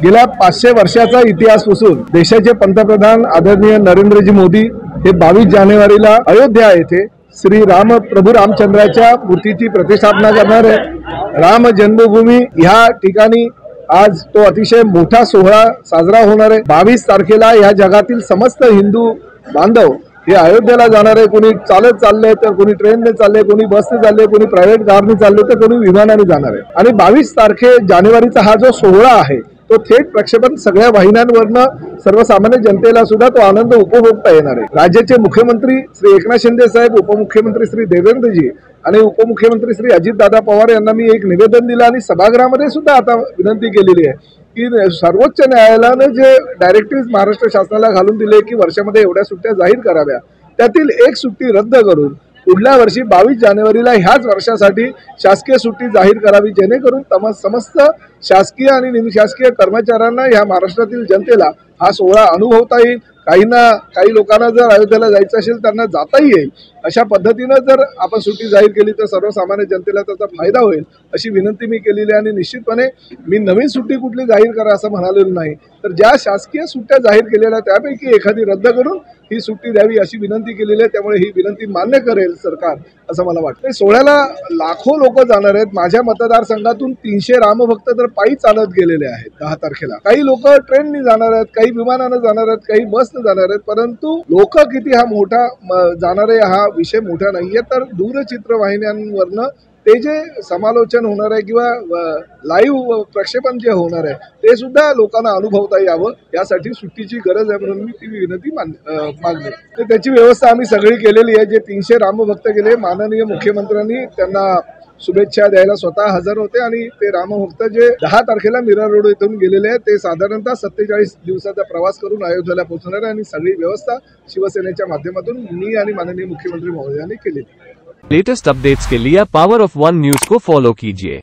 गेल्या 500 वर्षाचा इतिहास पुसून देशाचे पंतप्रधान आदरणीय नरेंद्रजी मोदी हे 22 जानेवारीला अयोध्या येथे श्री राम प्रभू रामचंद्राच्या मूर्तीची प्रतिष्ठापना करणार आहे। राम जन्मभूमी ह्या ठिकाणी आज तो अतिशय मोठा सोहळा साजरा होणार आहे। 22 तारखेला या जगातील समस्त हिंदू बांधव हे अयोध्येला जाणार आहे। कोणी चालत चालले तर कोणी ट्रेनने चालले, कोणी बसने चालले, कोणी प्रायव्हेट कारने चालले तर कोणी विमानाने जाणार आहे। आणि 22 जानेवारीचा हा जो सोहळा आहे तो थेट प्रक्षेपण सगळ्या वाहिन्यांवरनं सर्वसामान्य जनतेला सुद्धा तो आनंद उपभोगता येणार आहे। राज्याचे मुख्यमंत्री श्री एकनाथ शिंदे साहेब, उपमुख्यमंत्री श्री देवेंद्रजी आणि उपमुख्यमंत्री श्री अजितदादा पवार यांना मी एक निवेदन दिलं आणि सभागृहामध्ये सुद्धा आता विनंती केलेली आहे की सर्वोच्च न्यायालयाने जे डायरेक्टिव्ह महाराष्ट्र शासनाला घालून दिले की वर्षामध्ये एवढ्या सुट्ट्या जाहीर कराव्या, त्यातील एक सुट्टी रद्द करून पुढल्या वर्षी 22 जानेवारीला ह्याच वर्षासाठी शासकीय सुट्टी जाहीर करावी, जेणेकरून समस्त शासकीय आणि निमशासकीय कर्मचाऱ्यांना ह्या महाराष्ट्रातील जनतेला हा सोहळा अनुभवता येईल। काही लोकांना जर अयोध्येला जायचं असेल त्यांना जाता येईल। अशा पद्धतीनं जर आपण सुट्टी जाहीर केली तर सर्वसामान्य जनतेला त्याचा फायदा होईल अशी विनंती मी केलेली आहे। आणि निश्चितपणे मी नवीन सुट्टी कुठली जाहीर करा असं म्हणालेलं नाही, तर ज्या शासकीय सुट्ट्या जाहीर केलेल्या त्यापैकी एखादी रद्द करून ही सुट्टी द्यावी अशी विनंती केलेली आहे। त्यामुळे ही विनंती मान्य करेल सरकार असं मला वाटतं। सोहळ्याला लाखो लोक जाणार आहेत। माझ्या मतदारसंघातून 300 रामभक्त तर पायी चालत गेलेले आहेत 10 तारखेला। काही लोक ट्रेननी जाणार आहेत, काही विमानानं जाणार आहेत, काही बसने जाणार आहेत। परंतु लोक किती हा मोठा जाणार आहे हा विषय मोठा नाहीये, तर दूरचित्रवाहिन्यांवरनं ते जे समालोचन होणार आहे किंवा लाईव्ह प्रक्षेपण जे होणार आहे ते सुद्धा लोकांना अनुभवता यावं यासाठी सुट्टीची गरज आहे, म्हणून मी ती विनंती मागली। तर त्याची व्यवस्था आम्ही सगळी केलेली आहे। जे 300 रामभक्त गेले, माननीय मुख्यमंत्र्यांनी त्यांना शुभेच्छा द्यायला स्वतः हजर होते आणि ते रामभक्त जे 10 तारखेला मीरा रोड येथून गेलेले आहेत ते साधारणतः 47 दिवसाचा प्रवास करून अयोध्येला पोहोचणार आहे आणि सगळी व्यवस्था शिवसेनेच्या माध्यमातून मी आणि माननीय मुख्यमंत्री महोदयांनी केली। लेटेस्ट अपडेट्स के लिए पावर ऑफ वन न्यूज को फॉलो कीजिए।